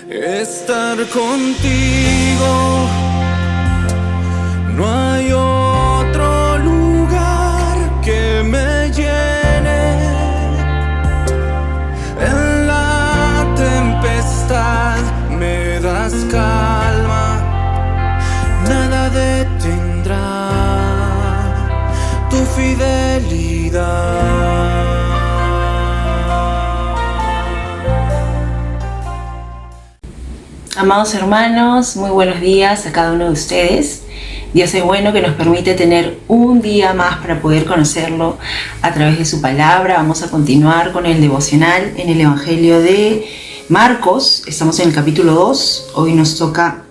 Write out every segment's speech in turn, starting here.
Estar contigo, no hay otro lugar que me llene. En la tempestad me das calma, nada detendrá tu fidelidad. Amados hermanos, muy buenos días a cada uno de ustedes. Dios es bueno que nos permite tener un día más para poder conocerlo a través de su palabra. Vamos a continuar con el devocional en el Evangelio de Marcos. Estamos en el capítulo 2. Hoy nos toca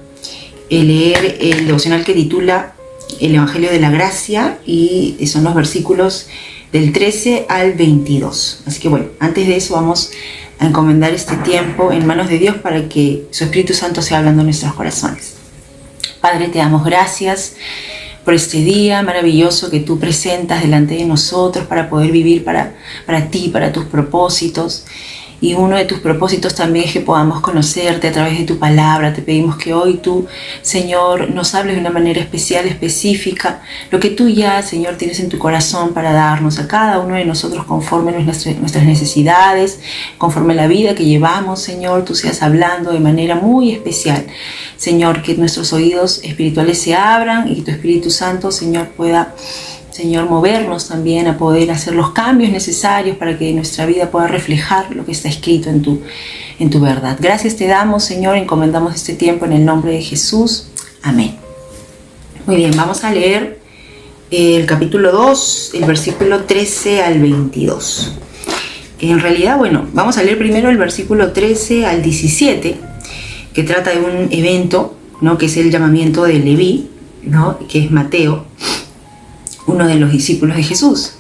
leer el devocional que titula El Evangelio de la Gracia y son los versículos del 13 al 22. Así que bueno, antes de eso vamos a encomendar este tiempo en manos de Dios para que su Espíritu Santo sea hablando en nuestros corazones. Padre, te damos gracias por este día maravilloso que tú presentas delante de nosotros para poder vivir para ti, para tus propósitos. Y uno de tus propósitos también es que podamos conocerte a través de tu palabra. Te pedimos que hoy tú, Señor, nos hables de una manera especial, específica, lo que tú ya, Señor, tienes en tu corazón para darnos a cada uno de nosotros conforme nuestras necesidades, conforme la vida que llevamos, Señor. Tú seas hablando de manera muy especial. Señor, que nuestros oídos espirituales se abran y que tu Espíritu Santo, Señor, pueda, Señor, movernos también a poder hacer los cambios necesarios para que nuestra vida pueda reflejar lo que está escrito en tu verdad. Gracias te damos, Señor, encomendamos este tiempo en el nombre de Jesús. Amén. Muy bien, vamos a leer el capítulo 2, el versículo 13 al 22. En realidad, bueno, vamos a leer primero el versículo 13 al 17, que trata de un evento, ¿no?, que es el llamamiento de Leví, ¿no?, que es Mateo, uno de los discípulos de Jesús.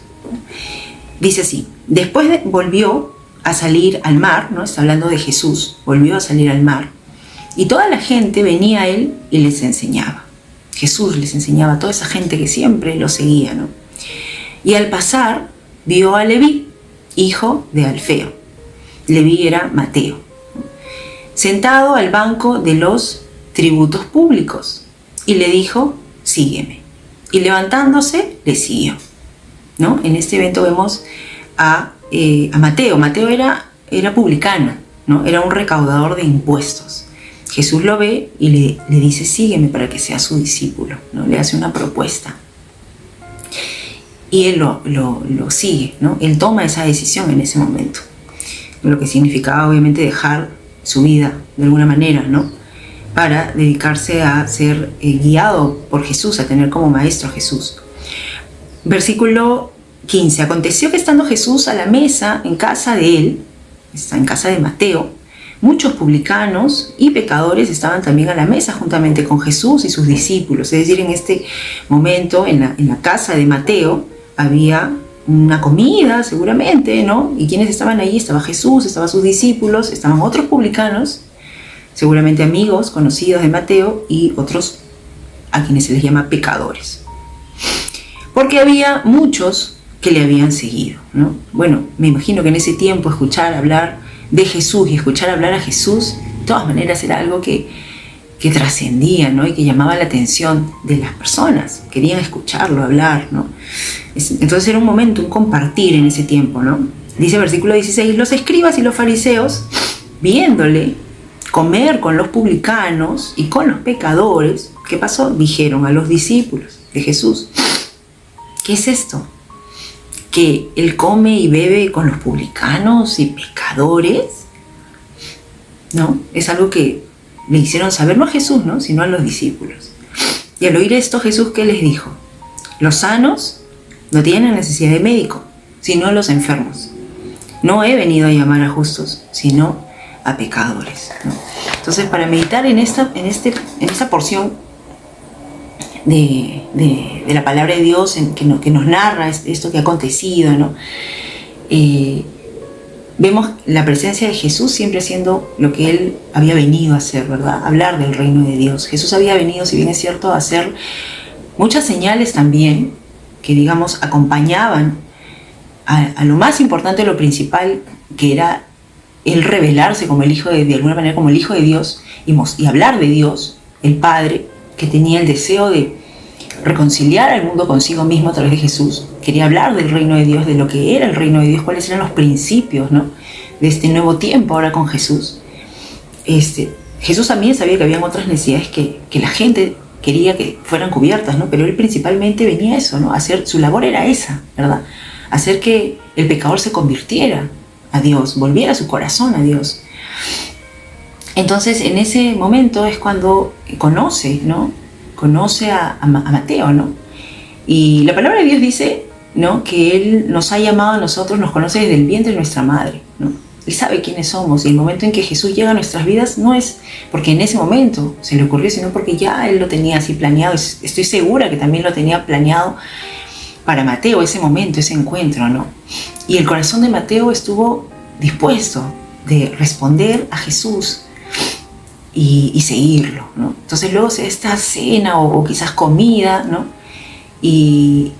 Dice así: después volvió a salir al mar, ¿no? Está hablando de Jesús, volvió a salir al mar, y toda la gente venía a él y les enseñaba. Jesús les enseñaba a toda esa gente que siempre lo seguía, ¿no? Y al pasar vio a Leví, hijo de Alfeo. Leví era Mateo, sentado al banco de los tributos públicos, y le dijo: sígueme. Y levantándose, le siguió, ¿no? En este evento vemos a Mateo. Mateo era publicano, ¿no? Era un recaudador de impuestos. Jesús lo ve y le dice: sígueme para que sea su discípulo, ¿no? Le hace una propuesta. Y él lo sigue, ¿no? Él toma esa decisión en ese momento. Lo que significaba obviamente dejar su vida de alguna manera, ¿no?, para dedicarse a ser guiado por Jesús, a tener como maestro a Jesús. Versículo 15. Aconteció que estando Jesús a la mesa en casa de él, está en casa de Mateo, muchos publicanos y pecadores estaban también a la mesa juntamente con Jesús y sus discípulos. Es decir, en este momento, en la casa de Mateo, había una comida seguramente, ¿no? Y quienes estaban ahí, estaba Jesús, estaban sus discípulos, estaban otros publicanos, seguramente amigos, conocidos de Mateo, y otros a quienes se les llama pecadores. Porque había muchos que le habían seguido, ¿no? Bueno, me imagino que en ese tiempo escuchar hablar de Jesús y escuchar hablar a Jesús, de todas maneras era algo que trascendía, ¿no?, y que llamaba la atención de las personas. Querían escucharlo hablar, ¿no? Entonces era un momento, un compartir en ese tiempo, ¿no? Dice el versículo 16, los escribas y los fariseos, viéndole comer con los publicanos y con los pecadores, ¿qué pasó? Dijeron a los discípulos de Jesús: ¿qué es esto? ¿Que él come y bebe con los publicanos y pecadores? ¿No? Es algo que le hicieron saber, no a Jesús, ¿no?, sino a los discípulos. Y al oír esto, Jesús, ¿qué les dijo? Los sanos no tienen necesidad de médico, sino los enfermos. No he venido a llamar a justos, sino a pecadores, ¿no? Entonces, para meditar en esta porción de la palabra de Dios que nos narra esto que ha acontecido, ¿no?, vemos la presencia de Jesús siempre haciendo lo que él había venido a hacer, ¿verdad? Hablar del reino de Dios. Jesús había venido, si bien es cierto, a hacer muchas señales también que, digamos, acompañaban a lo más importante, lo principal, que era él revelarse como el hijo de alguna manera como el hijo de Dios y hablar de Dios, el Padre, que tenía el deseo de reconciliar al mundo consigo mismo a través de Jesús. Quería hablar del reino de Dios, de lo que era el reino de Dios, cuáles eran los principios, ¿no?, de este nuevo tiempo ahora con Jesús. Jesús también sabía que habían otras necesidades que la gente quería que fueran cubiertas, ¿no? Pero él principalmente venía a eso, ¿no? Su labor era esa, ¿verdad? Hacer que el pecador se convirtiera a Dios, volviera su corazón a Dios. Entonces, en ese momento es cuando conoce, ¿no? Conoce a Mateo, ¿no? Y la palabra de Dios dice, ¿no?, que Él nos ha llamado a nosotros, nos conoce desde el vientre de nuestra madre, ¿no? Él sabe quiénes somos, y el momento en que Jesús llega a nuestras vidas no es porque en ese momento se le ocurrió, sino porque ya Él lo tenía así planeado. Estoy segura que también lo tenía planeado para Mateo, ese momento, ese encuentro, ¿no? Y el corazón de Mateo estuvo dispuesto de responder a Jesús y seguirlo, ¿no? Entonces luego se da esta cena o quizás comida, ¿no? Y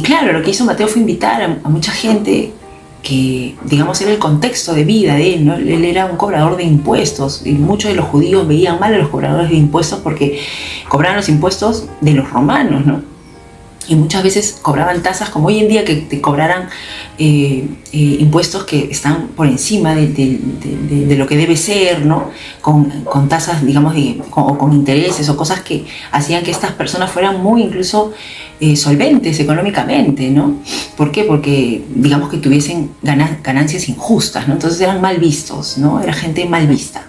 claro, lo que hizo Mateo fue invitar a mucha gente que, digamos, era el contexto de vida de él, ¿no? Él era un cobrador de impuestos y muchos de los judíos veían mal a los cobradores de impuestos porque cobraban los impuestos de los romanos, ¿no? Y muchas veces cobraban tasas como hoy en día, que te cobraran impuestos que están por encima de lo que debe ser, ¿no? Con tasas, digamos, o con intereses o cosas que hacían que estas personas fueran muy incluso solventes económicamente, ¿no? ¿Por qué? Porque, digamos, que tuviesen ganancias injustas, ¿no? Entonces eran mal vistos, ¿no? Era gente mal vista.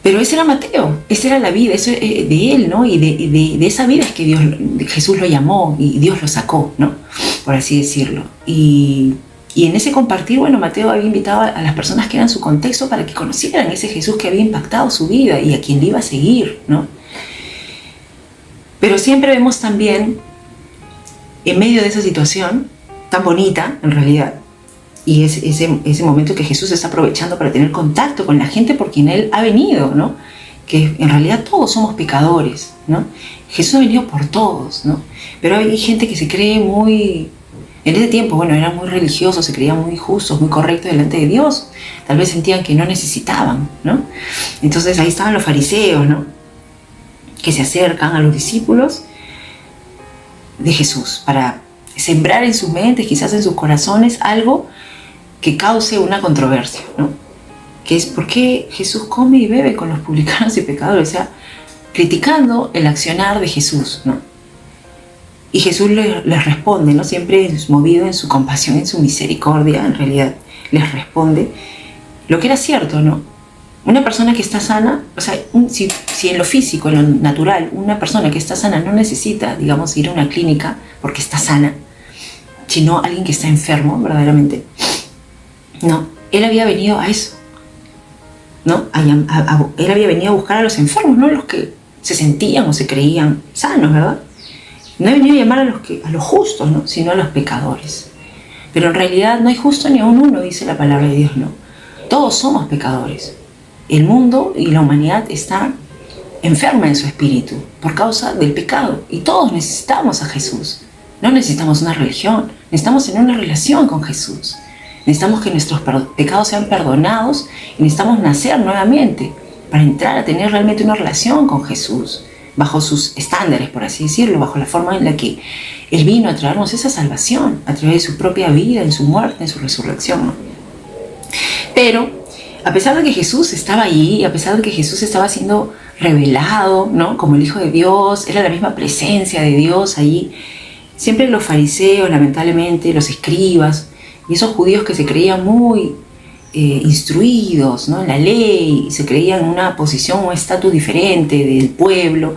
Pero ese era Mateo, esa era la vida, eso de él, ¿no? Y de esa vida es que Jesús lo llamó y Dios lo sacó, ¿no? Por así decirlo. Y en ese compartir, bueno, Mateo había invitado a las personas que eran su contexto para que conocieran ese Jesús que había impactado su vida y a quien le iba a seguir, ¿no? Pero siempre vemos también, en medio de esa situación tan bonita, en realidad, y es ese momento que Jesús está aprovechando para tener contacto con la gente por quien Él ha venido, ¿no? Que en realidad todos somos pecadores, ¿no? Jesús ha venido por todos, ¿no? Pero hay gente que se cree muy... En ese tiempo, bueno, eran muy religiosos, se creían muy justos, muy correctos delante de Dios. Tal vez sentían que no necesitaban, ¿no? Entonces ahí estaban los fariseos, ¿no? Que se acercan a los discípulos de Jesús para sembrar en sus mentes, quizás en sus corazones, algo que cause una controversia, ¿no? Que es por qué Jesús come y bebe con los publicanos y pecadores, o sea, criticando el accionar de Jesús, ¿no? Y Jesús les responde, ¿no? Siempre es movido en su compasión, en su misericordia, en realidad les responde lo que era cierto, ¿no? Una persona que está sana, o sea, si en lo físico, en lo natural, una persona que está sana no necesita, digamos, ir a una clínica porque está sana, sino alguien que está enfermo, verdaderamente. No, Él había venido a eso, ¿no? Él había venido a buscar a los enfermos, no a los que se sentían o se creían sanos, ¿verdad? No ha venido a llamar a los justos, ¿no? Sino a los pecadores. Pero en realidad no hay justo ni aun uno, dice la palabra de Dios, ¿no? Todos somos pecadores. El mundo y la humanidad está enferma en su espíritu por causa del pecado. Y todos necesitamos a Jesús. No necesitamos una religión, necesitamos tener una relación con Jesús. Necesitamos que nuestros pecados sean perdonados y necesitamos nacer nuevamente para entrar a tener realmente una relación con Jesús, bajo sus estándares, por así decirlo, bajo la forma en la que Él vino a traernos esa salvación, a través de su propia vida, en su muerte, en su resurrección, ¿no? Pero, a pesar de que Jesús estaba allí, a pesar de que Jesús estaba siendo revelado, ¿no? Como el Hijo de Dios, era la misma presencia de Dios allí, siempre los fariseos, lamentablemente, los escribas, y esos judíos que se creían muy instruidos, ¿no? En la ley, se creían en una posición, un estatus diferente del pueblo,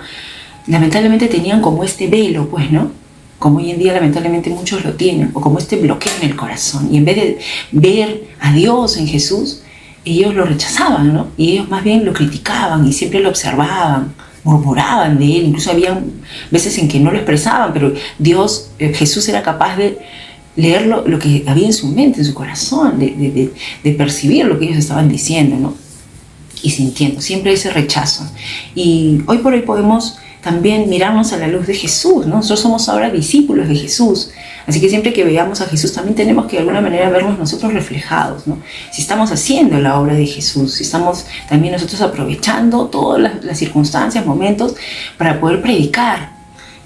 lamentablemente tenían como este velo, pues, ¿no? Como hoy en día lamentablemente muchos lo tienen, o como este bloqueo en el corazón. Y en vez de ver a Dios en Jesús, ellos lo rechazaban, ¿no? Y ellos más bien lo criticaban y siempre lo observaban, murmuraban de Él. Incluso había veces en que no lo expresaban, pero Jesús era capaz de leer lo que había en su mente, en su corazón, de percibir lo que ellos estaban diciendo, ¿no? Y sintiendo, siempre ese rechazo. Y hoy por hoy podemos también mirarnos a la luz de Jesús, ¿no? Nosotros somos ahora discípulos de Jesús, así que siempre que veamos a Jesús también tenemos que de alguna manera vernos nosotros reflejados, ¿no? Si estamos haciendo la obra de Jesús, si estamos también nosotros aprovechando todas las circunstancias, momentos para poder predicar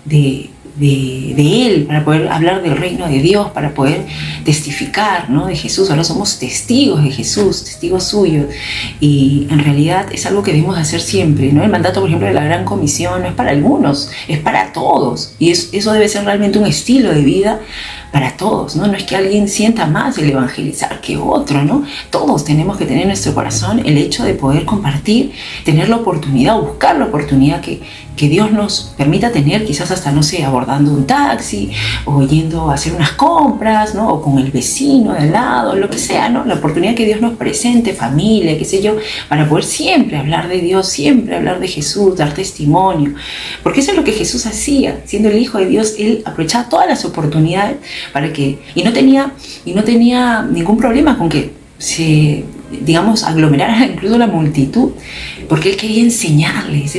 de Él, para poder hablar del reino de Dios, para poder testificar, ¿no?, de Jesús. Ahora somos testigos de Jesús, testigos suyos, y en realidad es algo que debemos hacer siempre, ¿no? El mandato, por ejemplo, de la Gran Comisión no es para algunos, es para todos, y eso debe ser realmente un estilo de vida para todos, ¿no? No es que alguien sienta más el evangelizar que otro, ¿no? Todos tenemos que tener en nuestro corazón el hecho de poder compartir, tener la oportunidad, buscar la oportunidad que Dios nos permita tener, quizás hasta, no sé, abordando un taxi o yendo a hacer unas compras, ¿no? O con el vecino de al lado, lo que sea, ¿no? La oportunidad que Dios nos presente, familia, qué sé yo, para poder siempre hablar de Dios, siempre hablar de Jesús, dar testimonio. Porque eso es lo que Jesús hacía, siendo el Hijo de Dios. Él aprovechaba todas las oportunidades para que, y no tenía ningún problema con que se, digamos, aglomerara incluso la multitud, porque Él quería enseñarles,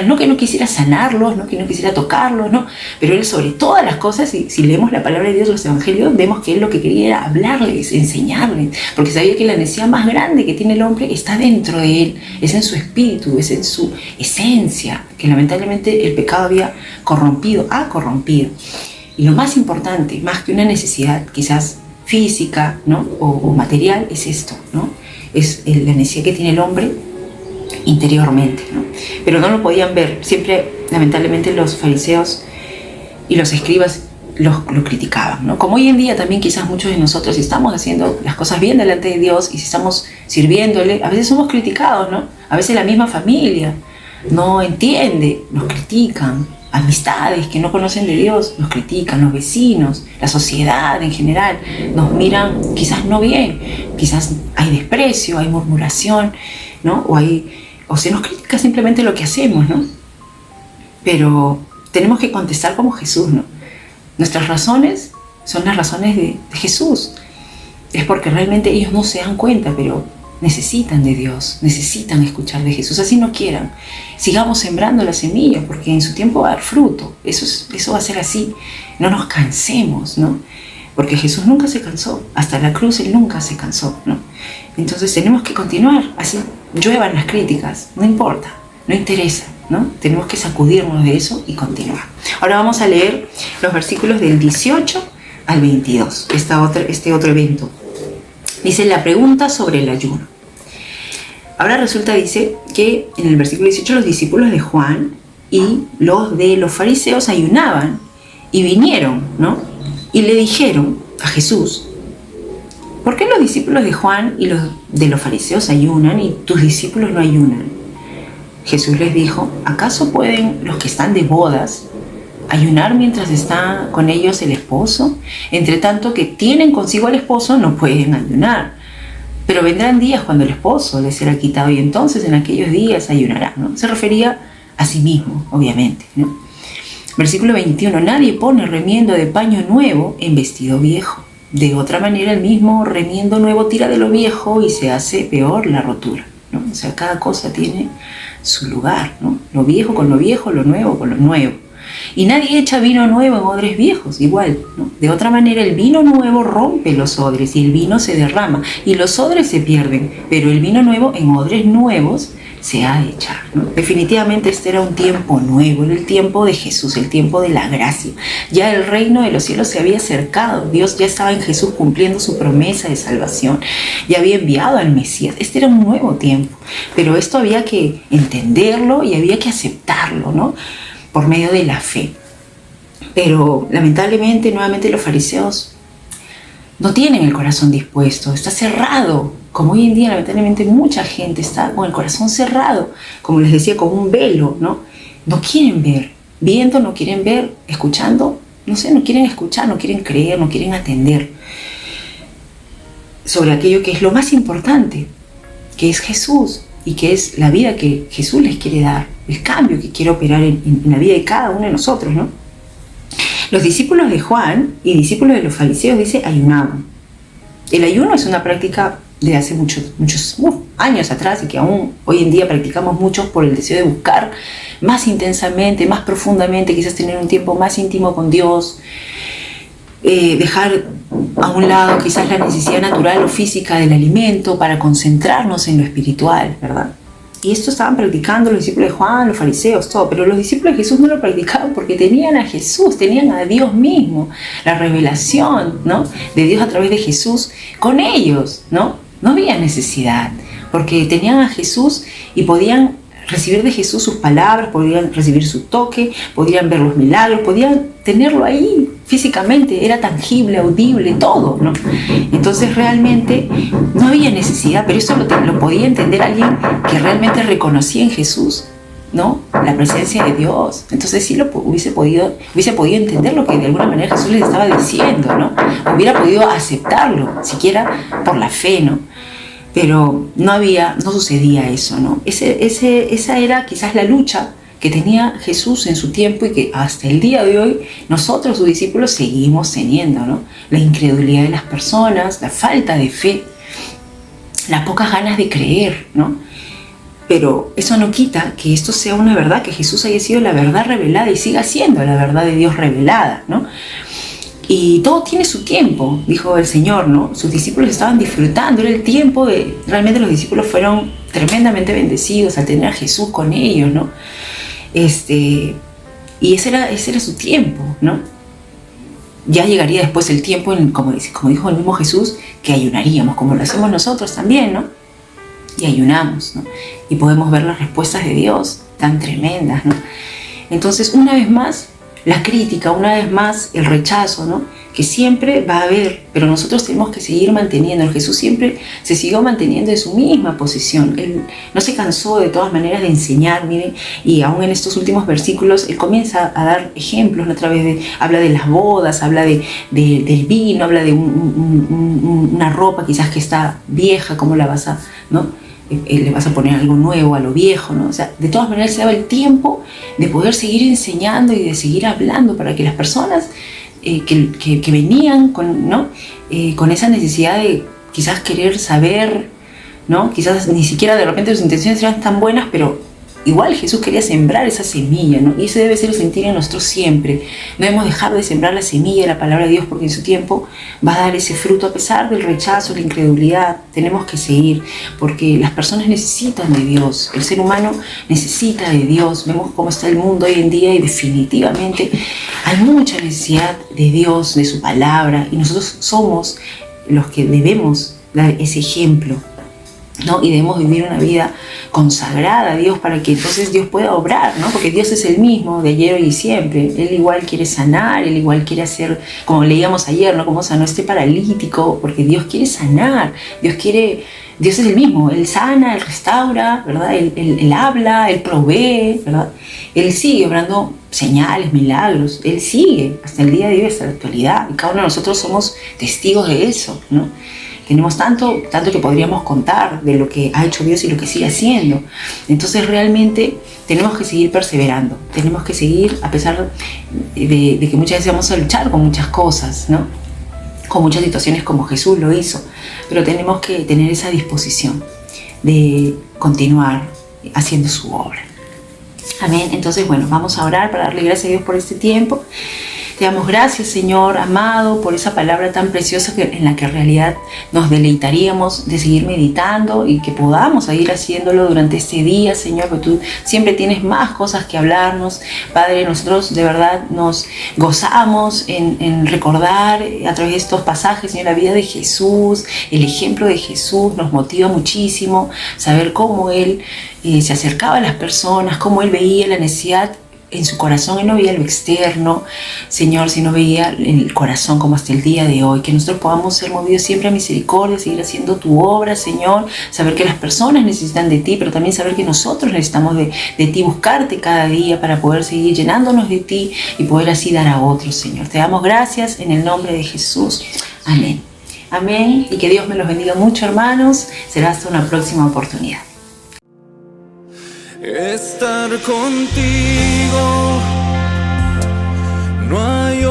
no que no quisiera sanarlos, no que no quisiera tocarlos, no, pero Él sobre todas las cosas, si leemos la palabra de Dios, los evangelios, vemos que Él lo que quería era hablarles, enseñarles, porque sabía que la necesidad más grande que tiene el hombre está dentro de Él, es en su espíritu, es en su esencia, que lamentablemente el pecado ha corrompido. Y lo más importante, más que una necesidad quizás física, ¿no?, o material, es esto, ¿no? Es la necesidad que tiene el hombre interiormente, ¿no? Pero no lo podían ver. Siempre, lamentablemente, los fariseos y los escribas lo criticaban, ¿no? Como hoy en día también quizás muchos de nosotros, si estamos haciendo las cosas bien delante de Dios y si estamos sirviéndole, a veces somos criticados, ¿no? A veces la misma familia no entiende, nos critican. Amistades que no conocen de Dios nos critican, los vecinos, la sociedad en general nos miran quizás no bien, quizás hay desprecio, hay murmuración, ¿no? O se nos critica simplemente lo que hacemos, ¿no? Pero tenemos que contestar como Jesús, ¿no? Nuestras razones son las razones de Jesús. Es porque realmente ellos no se dan cuenta, pero necesitan de Dios, necesitan escuchar de Jesús, así no quieran. Sigamos sembrando la semilla, porque en su tiempo va a dar fruto. Eso va a ser así. No nos cansemos, ¿no? Porque Jesús nunca se cansó. Hasta la cruz Él nunca se cansó, ¿no? Entonces tenemos que continuar. Así lluevan las críticas, no importa, no interesa, ¿no? Tenemos que sacudirnos de eso y continuar. Ahora vamos a leer los versículos del 18 al 22, este otro evento. Dice la pregunta sobre el ayuno. Ahora resulta, dice, que en el versículo 18 los discípulos de Juan y los de los fariseos ayunaban y vinieron, ¿no? Y le dijeron a Jesús: ¿por qué los discípulos de Juan y los de los fariseos ayunan y tus discípulos no ayunan? Jesús les dijo: ¿acaso pueden los que están de bodas ayunar mientras está con ellos el esposo? Entre tanto que tienen consigo al esposo, no pueden ayunar. Pero vendrán días cuando el esposo les será quitado y entonces en aquellos días ayunarán, ¿no? Se refería a sí mismo, obviamente, ¿no? Versículo 21. Nadie pone remiendo de paño nuevo en vestido viejo. De otra manera, el mismo remiendo nuevo tira de lo viejo y se hace peor la rotura, ¿no? O sea, cada cosa tiene su lugar, ¿no? Lo viejo con lo viejo, lo nuevo con lo nuevo. Y nadie echa vino nuevo en odres viejos, igual, ¿no? De otra manera, el vino nuevo rompe los odres y el vino se derrama y los odres se pierden, pero el vino nuevo en odres nuevos se ha de echar, ¿no? Definitivamente este era un tiempo nuevo, era el tiempo de Jesús, el tiempo de la gracia. Ya el reino de los cielos se había acercado, Dios ya estaba en Jesús cumpliendo su promesa de salvación, ya había enviado al Mesías. Este era un nuevo tiempo, pero esto había que entenderlo y había que aceptarlo, ¿no?, por medio de la fe. Pero lamentablemente, nuevamente, los fariseos no tienen el corazón dispuesto, está cerrado, como hoy en día lamentablemente mucha gente está con el corazón cerrado, como les decía, con un velo, ¿no? No quieren ver, viendo no quieren ver, escuchando, no sé, no quieren escuchar, no quieren creer, no quieren atender sobre aquello que es lo más importante, que es Jesús y que es la vida que Jesús les quiere dar, el cambio que quiere operar en la vida de cada uno de nosotros, ¿no? Los discípulos de Juan y discípulos de los fariseos, dice, ayunaban. El ayuno es una práctica de hace muchos años atrás y que aún hoy en día practicamos mucho por el deseo de buscar más intensamente, más profundamente, quizás tener un tiempo más íntimo con Dios, dejar a un lado quizás la necesidad natural o física del alimento para concentrarnos en lo espiritual, ¿verdad? Y esto estaban practicando los discípulos de Juan, los fariseos, todo, pero los discípulos de Jesús no lo practicaban porque tenían a Jesús, tenían a Dios mismo, la revelación, ¿no?, de Dios a través de Jesús con ellos, ¿no? No había necesidad, porque tenían a Jesús y podían recibir de Jesús sus palabras, podían recibir su toque, podían ver los milagros, podían tenerlo ahí físicamente, era tangible, audible, todo, ¿no? Entonces realmente no había necesidad, pero eso lo podía entender alguien que realmente reconocía en Jesús, ¿no?, la presencia de Dios. Entonces sí hubiese podido entender lo que de alguna manera Jesús les estaba diciendo, ¿no? Hubiera podido aceptarlo, siquiera por la fe, ¿no? Pero no sucedía eso, ¿no? Esa era quizás la lucha que tenía Jesús en su tiempo y que hasta el día de hoy nosotros, sus discípulos, seguimos teniendo, ¿no? La incredulidad de las personas, la falta de fe, las pocas ganas de creer, ¿no? Pero eso no quita que esto sea una verdad, que Jesús haya sido la verdad revelada y siga siendo la verdad de Dios revelada, ¿no? Y todo tiene su tiempo, dijo el Señor, ¿no? Sus discípulos estaban disfrutando, era el tiempo de... Realmente los discípulos fueron tremendamente bendecidos al tener a Jesús con ellos, ¿no? Y ese era su tiempo, ¿no? Ya llegaría después el tiempo, como dijo el mismo Jesús, que ayunaríamos, como lo hacemos nosotros también, ¿no? Y ayunamos, ¿no? Y podemos ver las respuestas de Dios tan tremendas, ¿no? Entonces, una vez más, la crítica, una vez más el rechazo, ¿no?, que siempre va a haber, pero nosotros tenemos que seguir manteniendo. Jesús siempre se siguió manteniendo en su misma posición. Él no se cansó de todas maneras de enseñar, miren, y aún en estos últimos versículos él comienza a dar ejemplos, ¿no? Habla de las bodas, habla del vino, habla de una ropa quizás que está vieja, ¿cómo la vas a, no?, le vas a poner algo nuevo a lo viejo, ¿no? O sea, de todas maneras se daba el tiempo de poder seguir enseñando y de seguir hablando para que las personas que venían con esa necesidad de quizás querer saber, ¿no? Quizás ni siquiera de repente sus intenciones eran tan buenas, pero igual Jesús quería sembrar esa semilla, ¿no? Y ese debe ser el sentir en nosotros siempre. No debemos dejar de sembrar la semilla de la palabra de Dios, porque en su tiempo va a dar ese fruto a pesar del rechazo, la incredulidad. Tenemos que seguir, porque las personas necesitan de Dios. El ser humano necesita de Dios. Vemos cómo está el mundo hoy en día y definitivamente hay mucha necesidad de Dios, de su palabra, y nosotros somos los que debemos dar ese ejemplo, ¿no? Y debemos vivir una vida consagrada a Dios para que entonces Dios pueda obrar, ¿no? Porque Dios es el mismo de ayer, hoy y siempre. Él igual quiere sanar, Él igual quiere hacer, como leíamos ayer, ¿no?, como sanó este paralítico, porque Dios quiere sanar, Dios es el mismo, Él sana, Él restaura, ¿verdad? Él habla, Él provee, ¿verdad? Él sigue obrando señales, milagros, Él sigue hasta el día de hoy, hasta la actualidad, y cada uno de nosotros somos testigos de eso, ¿no? Tenemos tanto que podríamos contar de lo que ha hecho Dios y lo que sigue haciendo. Entonces realmente tenemos que seguir perseverando, tenemos que seguir a pesar de que muchas veces vamos a luchar con muchas cosas, ¿no?, con muchas situaciones como Jesús lo hizo, pero tenemos que tener esa disposición de continuar haciendo su obra. Amén. Entonces, bueno, vamos a orar para darle gracias a Dios por este tiempo. Te damos gracias, Señor amado, por esa palabra tan preciosa en la que en realidad nos deleitaríamos de seguir meditando y que podamos seguir haciéndolo durante este día, Señor, porque tú siempre tienes más cosas que hablarnos. Padre, nosotros de verdad nos gozamos en recordar a través de estos pasajes, Señor, la vida de Jesús, el ejemplo de Jesús nos motiva muchísimo, saber cómo Él se acercaba a las personas, cómo Él veía la necesidad en su corazón. Él no veía lo externo, Señor, sino veía el corazón, como hasta el día de hoy. Que nosotros podamos ser movidos siempre a misericordia, seguir haciendo tu obra, Señor, saber que las personas necesitan de ti, pero también saber que nosotros necesitamos de ti, buscarte cada día para poder seguir llenándonos de ti y poder así dar a otros, Señor. Te damos gracias en el nombre de Jesús. Amén. Amén. Y que Dios me los bendiga mucho, hermanos. Será hasta una próxima oportunidad. Estar contigo, no hay